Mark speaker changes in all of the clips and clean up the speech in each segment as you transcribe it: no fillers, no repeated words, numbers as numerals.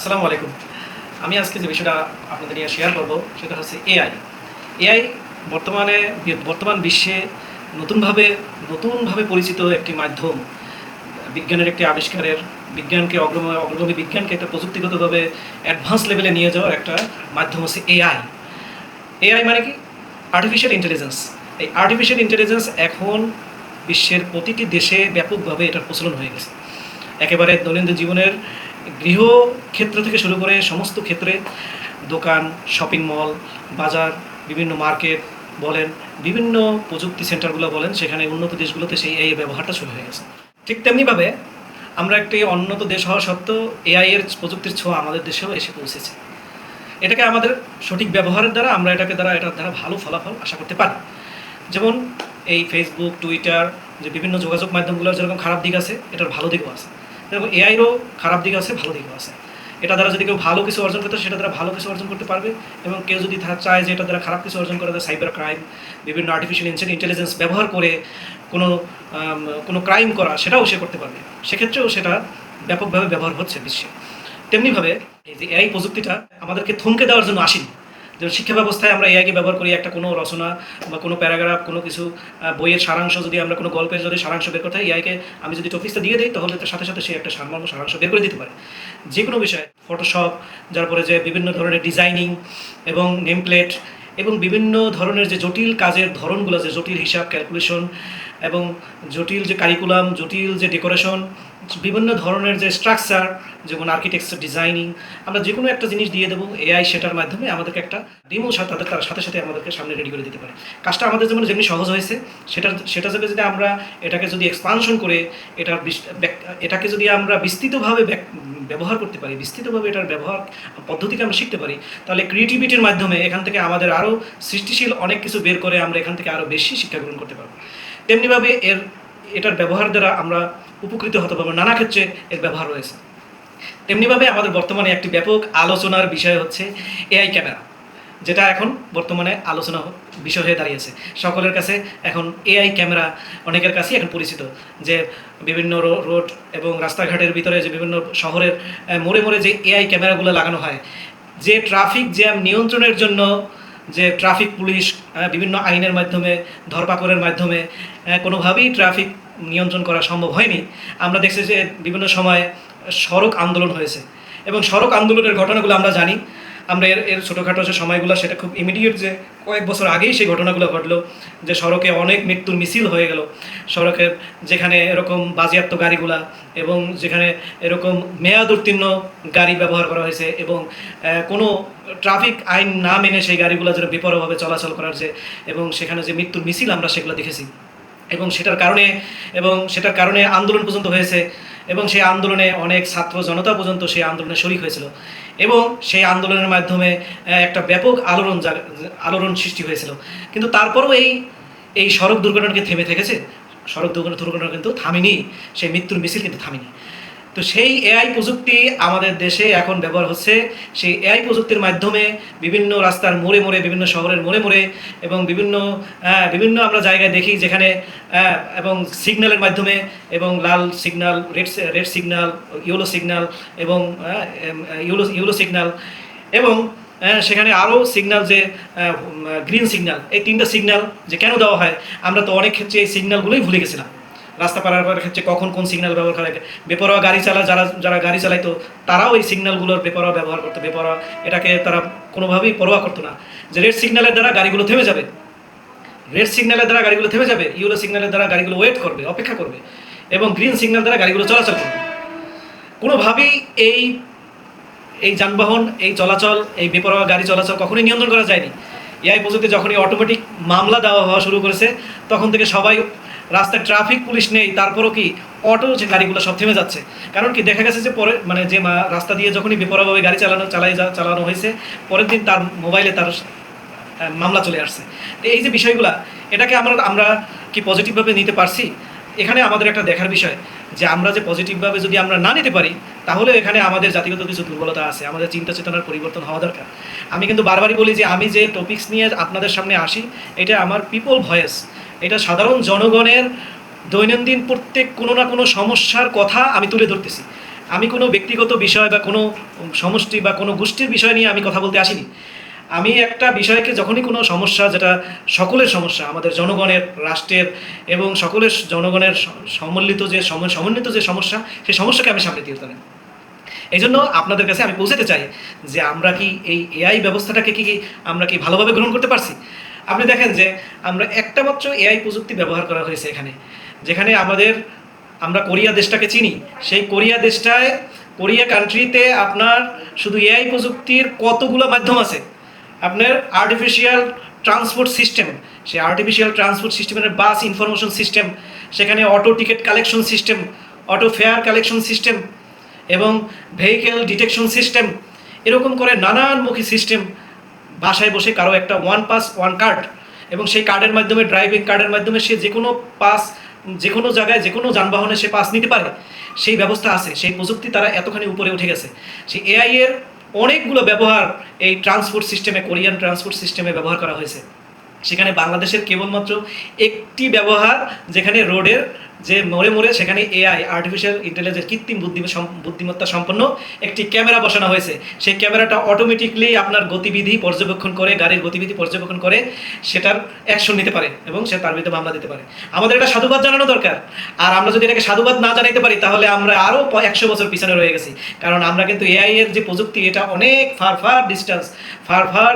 Speaker 1: আসসালামু আলাইকুম। আমি আজকে যে বিষয়টা আপনাদের নিয়ে শেয়ার করব সেটা হচ্ছে এআই। এআই বর্তমানে বর্তমান বিশ্বে নতুনভাবে নতুনভাবে পরিচিত একটি মাধ্যম। বিজ্ঞানের একটি আবিষ্কারের বিজ্ঞানকে অগ্রগামী বিজ্ঞানকে একটা প্রযুক্তিগতভাবে অ্যাডভান্স লেভেলে নিয়ে যাওয়ার একটা মাধ্যম হচ্ছে এআই। এআই মানে কি? Artificial intelligence. এই আর্টিফিশিয়াল ইন্টেলিজেন্স এখন বিশ্বের প্রতিটি দেশে ব্যাপকভাবে এটার প্রচলন হয়ে গেছে। একেবারে দৈনন্দিন জীবনের গৃহ ক্ষেত্র থেকে শুরু করে সমস্ত ক্ষেত্রে, দোকান, শপিং মল, বাজার, বিভিন্ন মার্কেট বলেন, বিভিন্ন প্রযুক্তি সেন্টারগুলো বলেন, সেখানে উন্নত দেশগুলোতে সেই এআই ব্যবহারটা শুরু হয়ে গেছে। ঠিক তেমনিভাবে আমরা একটি উন্নত দেশ হওয়া সত্ত্বেও এআই এর প্রযুক্তির ছোঁয়া আমাদের দেশেও এসে পৌঁছেছে। এটাকে আমাদের সঠিক ব্যবহারের দ্বারা আমরা এটার দ্বারা ভালো ফলাফল আশা করতে পারি। যেমন এই ফেসবুক, টুইটার, যে বিভিন্ন যোগাযোগ মাধ্যমগুলোর যেরকম খারাপ দিক আছে, এটার ভালো দিকও আছে। যেরকম এআইরও খারাপ দিক আছে, ভালো দিকও আছে। এটা দ্বারা যদি কেউ ভালো কিছু অর্জন করতে, সেটা দ্বারা ভালো কিছু অর্জন করতে পারবে, এবং কেউ যদি চায় যে এটা দ্বারা খারাপ কিছু অর্জন করে, সাইবার ক্রাইম, বিভিন্ন আর্টিফিশিয়াল ইন্টেলিজেন্স ব্যবহার করে কোনো কোনো ক্রাইম করা, সেটাও সে করতে পারবে। সেক্ষেত্রেও সেটা ব্যাপকভাবে ব্যবহার হচ্ছে বিশ্বে। তেমনিভাবে এই যে এআই প্রযুক্তিটা আমাদেরকে থমকে দেওয়ার জন্য আসেনি। যেমন শিক্ষা ব্যবস্থায় আমরা এআইকে ব্যবহার করি, একটা কোনো রচনা বা কোনো প্যারাগ্রাফ, কোনো কিছু বইয়ের সারাংশ, যদি আমরা কোনো গল্পের যদি সারাংশ বের করতে হয়, এআইকে আমি যদি টপিকসটা দিয়ে দিই, তাহলে তার সাথে সাথে সে একটা সারাংশ বের করে দিতে পারে যে কোনো বিষয়ে। ফটোশপ, যার পরে যে বিভিন্ন ধরনের ডিজাইনিং এবং নেম প্লেট এবং বিভিন্ন ধরনের যে জটিল কাজের ধরনগুলো, যে জটিল হিসাব, ক্যালকুলেশন এবং জটিল যে কারিকুলাম, জটিল যে ডেকোরেশন, বিভিন্ন ধরনের যে স্ট্রাকচার, যেমন আর্কিটেকচার, ডিজাইনিং, আমরা যে কোনো একটা জিনিস দিয়ে দেবো, এআই সেটার মাধ্যমে আমাদেরকে একটা ডেমো তার সাথে সাথে আমাদেরকে সামনে রেডি করে দিতে পারে। কাজটা আমাদের যেমনি সহজ হয়েছে, সেটা যদি আমরা এটাকে যদি এক্সপানশন করে এটাকে যদি আমরা বিস্তৃতভাবে ব্যবহার করতে পারি, বিস্তৃতভাবে এটার ব্যবহার পদ্ধতিকে আমরা শিখতে পারি, তাহলে ক্রিয়েটিভিটির মাধ্যমে এখান থেকে আমাদের আরও সৃষ্টিশীল অনেক কিছু বের করে আমরা এখান থেকে আরও বেশি শিক্ষা গ্রহণ করতে পারবো। তেমনিভাবে এটার ব্যবহার দ্বারা আমরা উপকৃত হতে পারবো, নানা ক্ষেত্রে এর ব্যবহার রয়েছে। তেমনিভাবে আমাদের বর্তমানে একটি ব্যাপক আলোচনার বিষয় হচ্ছে এআই ক্যামেরা, যেটা এখন বর্তমানে আলোচনা বিষয় হয়ে দাঁড়িয়েছে। সকলের কাছে এখন এআই ক্যামেরা অনেকের কাছেই এখন পরিচিত। যে বিভিন্ন রোড এবং রাস্তাঘাটের ভিতরে, যে বিভিন্ন শহরের মোড়ে মোড়ে যে এআই ক্যামেরাগুলো লাগানো হয়, যে ট্রাফিক জ্যাম নিয়ন্ত্রণের জন্য যে ট্রাফিক পুলিশ বিভিন্ন আইনের মাধ্যমে, ধরপাকড়ের মাধ্যমে কোনোভাবেই ট্রাফিক নিয়ন্ত্রণ করা সম্ভব হয়নি। আমরা দেখছি যে বিভিন্ন সময় সড়ক আন্দোলন হয়েছে, এবং সড়ক আন্দোলনের ঘটনাগুলো আমরা জানি। আমরা এর ছোটোখাটো যে সময়গুলো, সেটা খুব ইমিডিয়েট, যে কয়েক বছর আগেই সেই ঘটনাগুলো ঘটলো, যে সড়কে অনেক মৃত্যুর মিছিল হয়ে গেল। সড়কের যেখানে এরকম বাজেয়াপ্ত গাড়িগুলা, এবং যেখানে এরকম মেয়াদ উত্তীর্ণ গাড়ি ব্যবহার করা হয়েছে, এবং কোনো ট্রাফিক আইন না মেনে সেই গাড়িগুলো যেন বেপরোয়াভাবে চলাচল করার এবং সেখানে যে মৃত্যুর মিছিল আমরা সেগুলো দেখেছি। এবং সেটার কারণে আন্দোলন পর্যন্ত হয়েছে, এবং সেই আন্দোলনে অনেক ছাত্র জনতা পর্যন্ত সেই আন্দোলনে শরিক হয়েছিল, এবং সেই আন্দোলনের মাধ্যমে একটা ব্যাপক আলোড়ন সৃষ্টি হয়েছিল। কিন্তু তারপরেও এই সড়ক দুর্ঘটনাকে থেমে থেকেছে। সড়ক দুর্ঘটনা কিন্তু থামেনি, সেই মৃত্যুর মিছিল কিন্তু থামেনি। তো সেই এআই প্রযুক্তি আমাদের দেশে এখন ব্যবহার হচ্ছে। সেই এআই প্রযুক্তির মাধ্যমে বিভিন্ন রাস্তার মোড়ে মোড়ে, বিভিন্ন শহরের মোড়ে মোড়ে, এবং বিভিন্ন আমরা জায়গায় দেখি যেখানে এবং সিগন্যালের মাধ্যমে, এবং লাল signal, red signal, yellow signal, এবং ইয়েলো সিগন্যাল, এবং সেখানে আরও সিগন্যাল, যে গ্রিন সিগন্যাল, এই তিনটা সিগন্যাল যে কেন দেওয়া হয়, আমরা তো অনেক ক্ষেত্রে এই সিগন্যালগুলোই ভুলে গেছিলাম। রাস্তা পারার করার ক্ষেত্রে কখন কোন সিগন্যাল ব্যবহার করা, বেপরোয়া গাড়ি যারা গাড়ি চালাইতো, তারাও এই সিগন্যালগুলোর বেপরোয়া ব্যবহার করতো। বেপরোয়া, এটাকে তারা কোনোভাবেই পরোয়া করতো না, যে রেড সিগন্যালের দ্বারা গাড়িগুলো থেমে যাবে, ইয়েলো সিগন্যালের দ্বারা গাড়িগুলো ওয়েট করবে, অপেক্ষা করবে, এবং গ্রিন সিগন্যাল দ্বারা গাড়িগুলো চলাচল করবে। কোনোভাবেই এই যানবাহন, এই চলাচল, এই বেপরোয়া গাড়ি চলাচল কখনোই নিয়ন্ত্রণ করা যায়নি। এআই প্রযুক্তি যখনই অটোমেটিক মামলা দেওয়া হওয়া শুরু করেছে, তখন থেকে সবাই, রাস্তায় ট্রাফিক পুলিশ নেই, তারপরও কি অটো যে গাড়িগুলো সব থেমে যাচ্ছে। কারণ কি, দেখা গেছে যে পরে যে রাস্তা দিয়ে যখনই বেপরোয়াভাবে গাড়ি চালানো হয়েছে, পরের দিন তার মোবাইলে তার মামলা চলে আসছে। তো এই যে বিষয়গুলা, এটাকে আমরা কি পজিটিভভাবে নিতে পারছি? এখানে আমাদের একটা দেখার বিষয়, যে আমরা যে পজিটিভভাবে যদি আমরা না নিতে পারি, তাহলে এখানে আমাদের জাতিগত কিছু দুর্বলতা আছে, আমাদের চিন্তা চেতনার পরিবর্তন হওয়া দরকার। আমি কিন্তু বারবারই বলি যে আমি যে টপিকস নিয়ে আপনাদের সামনে আসি, এটা আমার পিপল ভয়েস, এটা সাধারণ জনগণের দৈনন্দিন প্রত্যেক কোনো না কোনো সমস্যার কথা আমি তুলে ধরতেছি। আমি কোনো ব্যক্তিগত বিষয় বা কোনো সমষ্টি বা কোনো গোষ্ঠীর বিষয় নিয়ে আমি কথা বলতে আসিনি। আমি একটা বিষয়কে যখনই কোনো সমস্যা, যেটা সকলের সমস্যা, আমাদের জনগণের, রাষ্ট্রের এবং সকলের জনগণের সমন্বিত যে সমন্বিত যে সমস্যা, সেই সমস্যাকে আমি সামনে দিয়ে তুলি। এই জন্য আপনাদের কাছে আমি পৌঁছাতে চাই যে আমরা কি এই এআই ব্যবস্থাটাকে কি আমরা কি ভালোভাবে গ্রহণ করতে পারছি। আপনি দেখেন যে আমরা একটা মাত্র এআই প্রযুক্তি ব্যবহার করা হয়েছে এখানে, যেখানে আমরা কোরিয়া দেশটাকে চিনি। সেই কোরিয়া দেশটায়, কোরিয়া কান্ট্রিতে আপনার শুধু এআই প্রযুক্তির কতগুলো মাধ্যম আছে। আপনার আর্টিফিশিয়াল ট্রান্সপোর্ট সিস্টেম, সেই আর্টিফিশিয়াল ট্রান্সপোর্ট সিস্টেমের বাস ইনফরমেশন সিস্টেম, সেখানে auto ticket collection system, auto fair collection system এবং ভেহিকেল ডিটেকশন সিস্টেম, এরকম করে নানানমুখী সিস্টেম। বাসায় বসে কারো একটা ওয়ান পাস ওয়ান কার্ড, এবং সেই কার্ডের মাধ্যমে, ড্রাইভিং কার্ডের মাধ্যমে সে যে কোনো পাস, যে কোনো জায়গায়, যে কোনো যানবাহনে সে পাস নিতে পারে, সেই ব্যবস্থা আছে। সেই প্রযুক্তি তারা এতখানি উপরে উঠে গেছে। সেই এআই এর অনেকগুলো ব্যবহার এই ট্রান্সপোর্ট সিস্টেমে, কোরিয়ান ট্রান্সপোর্ট সিস্টেমে ব্যবহার করা হয়েছে। সেখানে বাংলাদেশের কেবলমাত্র একটি ব্যবহার, যেখানে রোডের যে মোড়ে মোড়ে সেখানে এআই, আর্টিফিশিয়াল ইন্টেলিজেন্স, কৃত্রিম বুদ্ধিমত্তা সম্পন্ন একটি ক্যামেরা বসানো হয়েছে। সেই ক্যামেরাটা অটোমেটিকলি আপনার গতিবিধি পর্যবেক্ষণ করে, গাড়ির গতিবিধি পর্যবেক্ষণ করে সেটার অ্যাকশন নিতে পারে এবং সে তার বিরুদ্ধে মামলা দিতে পারে। আমাদের এটা সাধুবাদ জানানো দরকার। আর আমরা যদি এটাকে সাধুবাদ না জানাইতে পারি, তাহলে আমরা আরও 100 বছর পিছনে রয়ে গেছি। কারণ আমরা কিন্তু এআই এর যে প্রযুক্তি, এটা অনেক ফার ডিস্টেন্স, ফার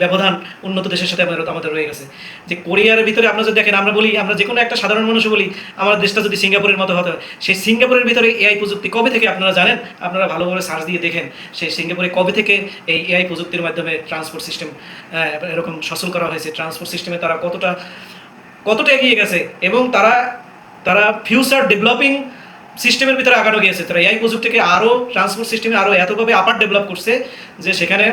Speaker 1: ব্যবধান উন্নত দেশের সাথে আমাদের রয়ে গেছে। যে কোরিয়ার ভিতরে আপনারা যদি দেখেন, আমরা বলি, আমরা যে কোনো একটা সাধারণ মানুষ বলি আমার দেশটা যদি সিঙ্গাপুরের মতো হতে হয়, সেই সিঙ্গাপুরের ভিতরে এআই প্রযুক্তি কবে থেকে আপনারা জানেন? আপনারা ভালোভাবে সার্চ দিয়ে দেখেন সেই সিঙ্গাপুরে কবে থেকে এই এআই প্রযুক্তির মাধ্যমে ট্রান্সপোর্ট সিস্টেম এরকম সচল করা হয়েছে। ট্রান্সপোর্ট সিস্টেমে তারা কতটা এগিয়ে গেছে, এবং তারা ফিউচার ডেভেলপিং সিস্টেমের ভিতরে আগানো গিয়েছে। তারা এআই প্রযুক্তিকে আরও ট্রান্সপোর্ট সিস্টেমে আরও এতভাবে আপার ডেভেলপ করছে যে সেখানে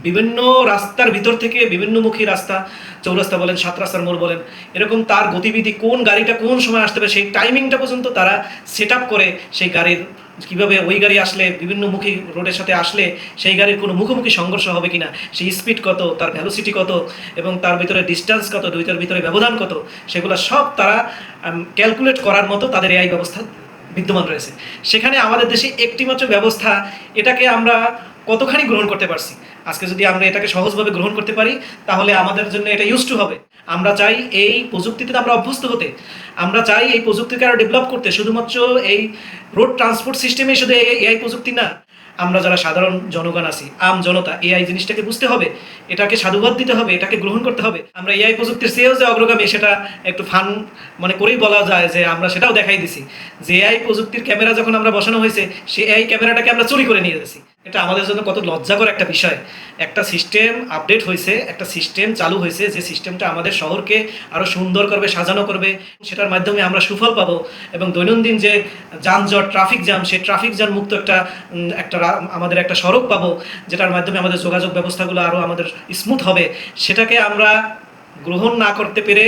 Speaker 1: বিভিন্ন রাস্তার ভিতর থেকে, বিভিন্নমুখী রাস্তা, চৌরাস্তা বলেন, 7 রাস্তার মোড় বলেন, এরকম তার গতিবিধি, কোন গাড়িটা কোন সময় আসতে পারে, সেই টাইমিংটা পর্যন্ত তারা সেট আপ করে, সেই গাড়ির কীভাবে, ওই গাড়ি আসলে, বিভিন্নমুখী রোডের সাথে আসলে সেই গাড়ির কোনো মুখোমুখি সংঘর্ষ হবে কিনা, সেই স্পিড কত, তার ভ্যালোসিটি কত, এবং তার ভিতরে ডিস্টেন্স কত, দুইটার ভিতরে ব্যবধান কত, সেগুলো সব তারা ক্যালকুলেট করার মতো তাদের এআই ব্যবস্থা বিদ্যমান রয়েছে। সেখানে আমাদের দেশে একটিমাত্র ব্যবস্থা, এটাকে আমরা কতখানি গ্রহণ করতে পারছি। আজকে যদি আমরা এটাকে সহজভাবে গ্রহণ করতে পারি, তাহলে আমাদের জন্য এটা ইউজ টু হবে। আমরা চাই এই প্রযুক্তিতে আমরা অভ্যস্ত হতে, আমরা চাই এই প্রযুক্তিকে আরও ডেভেলপ করতে। শুধুমাত্র এই রোড ট্রান্সপোর্ট সিস্টেমে শুধু এআই প্রযুক্তি না, আমরা যারা সাধারণ জনগণ আছি, আম জনতা, এআই জিনিসটাকে বুঝতে হবে, এটাকে সাধুবাদ দিতে হবে, এটাকে গ্রহণ করতে হবে। আমরা এআই প্রযুক্তির চেয়েও যে অগ্রগামী, সেটা একটু ফান মনে করেই বলা যায় যে আমরা সেটাও দেখাই দিছি। যে এআই প্রযুক্তির ক্যামেরা যখন আমরা বসানো হয়েছে, সেই এআই ক্যামেরাটাকে আমরা চুরি করে নিয়ে গেছি। এটা আমাদের জন্য কত লজ্জাকর একটা বিষয়। একটা সিস্টেম আপডেট হয়েছে, একটা সিস্টেম চালু হয়েছে, যে সিস্টেমটা আমাদের শহরকে আরও সুন্দর করবে, সাজানো করবে, সেটার মাধ্যমে আমরা সুফল পাবো, এবং দৈনন্দিন যে যানজট, ট্রাফিক জ্যাম, সেই ট্রাফিক জ্যাম মুক্ত আমাদের একটা সড়ক পাবো, যেটার মাধ্যমে আমাদের যোগাযোগ ব্যবস্থাগুলো আরও আমাদের স্মুথ হবে। সেটাকে আমরা গ্রহণ না করতে পেরে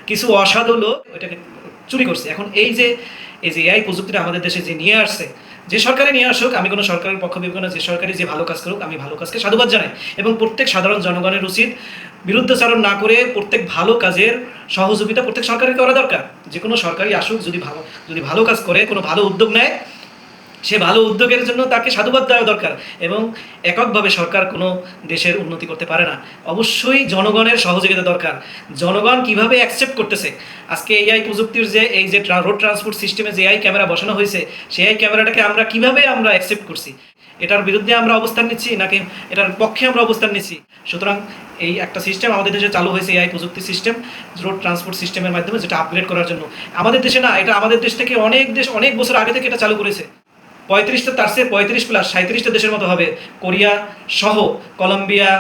Speaker 1: কিছু অসাধু লোক ওইটাকে চুরি করছে। এখন এই যে এআই প্রযুক্তিটা আমাদের দেশে যে নিয়ে আসছে, যে সরকারে নিয়ে আসুক, আমি কোনো সরকারের পক্ষ বিবেচনা, যে সরকারি যে ভালো কাজ করুক, আমি ভালো কাজকে সাধুবাদ জানাই, এবং প্রত্যেক সাধারণ জনগণের উচিত বিরুদ্ধাচরণ না করে প্রত্যেক ভালো কাজের সহযোগিতা প্রত্যেক সরকারকে করা দরকার। যে কোনো সরকারই আসুক, যদি ভালো কাজ করে, কোনো ভালো উদ্যোগ নেয়, সে ভালো উদ্যোগের জন্য তাকে সাধুবাদ দেওয়া দরকার। এবং এককভাবে সরকার কোনো দেশের উন্নতি করতে পারে না, অবশ্যই জনগণের সহযোগিতা দরকার। জনগণ কিভাবে অ্যাকসেপ্ট করতেছে আজকে এআই প্রযুক্তির এই যে রোড ট্রান্সপোর্ট সিস্টেমে যে এআই ক্যামেরা বসানো হয়েছে, সেই এআই ক্যামেরাটাকে আমরা কিভাবে অ্যাকসেপ্ট করছি, এটার বিরুদ্ধে আমরা অবস্থান নিচ্ছি নাকি এটার পক্ষে আমরা অবস্থান নিচ্ছি। সুতরাং এই একটা সিস্টেম আমাদের দেশে চালু হয়েছে, এআই প্রযুক্তি সিস্টেম, রোড ট্রান্সপোর্ট সিস্টেমের মাধ্যমে, যেটা আপগ্রেড করার জন্য। আমাদের দেশে না, এটা আমাদের দেশ থেকে অনেক বছর আগে থেকে এটা চালু করেছে। 35টা, তার চেয়ে 35 প্লাস 37টা দেশের মতো হবে, কোরিয়া সহ, কলম্বিয়া,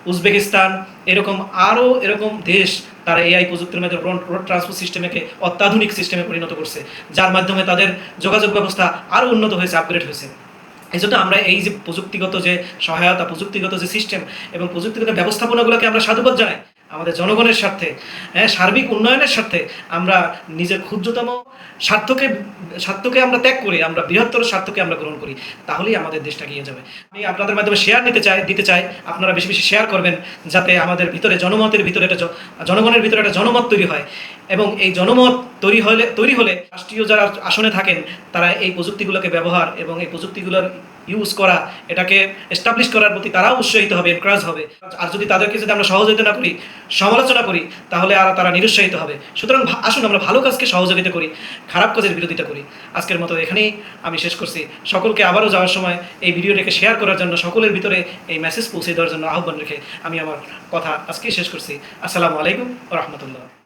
Speaker 1: উজবেকিস্তান, এরকম আরও এরকম দেশ, তারা এআই প্রযুক্তির মাধ্যমে রোড ট্রান্সপোর্ট সিস্টেমকে অত্যাধুনিক সিস্টেমে পরিণত করছে, যার মাধ্যমে তাদের যোগাযোগ ব্যবস্থা আরও উন্নত হয়েছে, আপগ্রেড হয়েছে। এই জন্য আমরা এই যে প্রযুক্তিগত যে সহায়তা, প্রযুক্তিগত যে সিস্টেম এবং প্রযুক্তিগত ব্যবস্থাপনাগুলোকে আমরা সাধুবাদ জানাই। আমাদের জনগণের স্বার্থে, সার্বিক উন্নয়নের স্বার্থে আমরা নিজের ক্ষুদ্রতম স্বার্থকে আমরা ত্যাগ করি, আমরা বৃহত্তর স্বার্থকে আমরা গ্রহণ করি, তাহলেই আমাদের দেশটা এগিয়ে যাবে। আমি আপনাদের মাধ্যমে দিতে চাই, আপনারা বেশি বেশি শেয়ার করবেন, যাতে আমাদের ভিতরে জনগণের ভিতরে একটা জনমত তৈরি হয়, এবং এই জনমত তৈরি হলে রাষ্ট্রীয় যারা আসনে থাকেন তারা এই প্রযুক্তিগুলোকে ব্যবহার এবং এই প্রযুক্তিগুলোর ইউজ করা, এটাকে এস্টাবলিশ করার প্রতি তারাও উৎসাহিত হবে, এনকারেজ হবে। আর যদি তাদেরকে যদি আমরা সহযোগিতা না করি, সমালোচনা করি, তাহলে আর তারা নিরুৎসাহিত হবে। সুতরাং আসুন আমরা ভালো কাজকে সহযোগিতা করি, খারাপ কাজের বিরোধিতা করি। আজকের মতো এখানেই আমি শেষ করছি। সকলকে আবারও যাওয়ার সময় এই ভিডিওটাকে শেয়ার করার জন্য, সকলের ভিতরে এই মেসেজ পৌঁছে দেওয়ার জন্য আহ্বান রেখে আমি আমার কথা আজকেই শেষ করছি। আসসালামু আলাইকুম ওয়া রাহমাতুল্লাহ।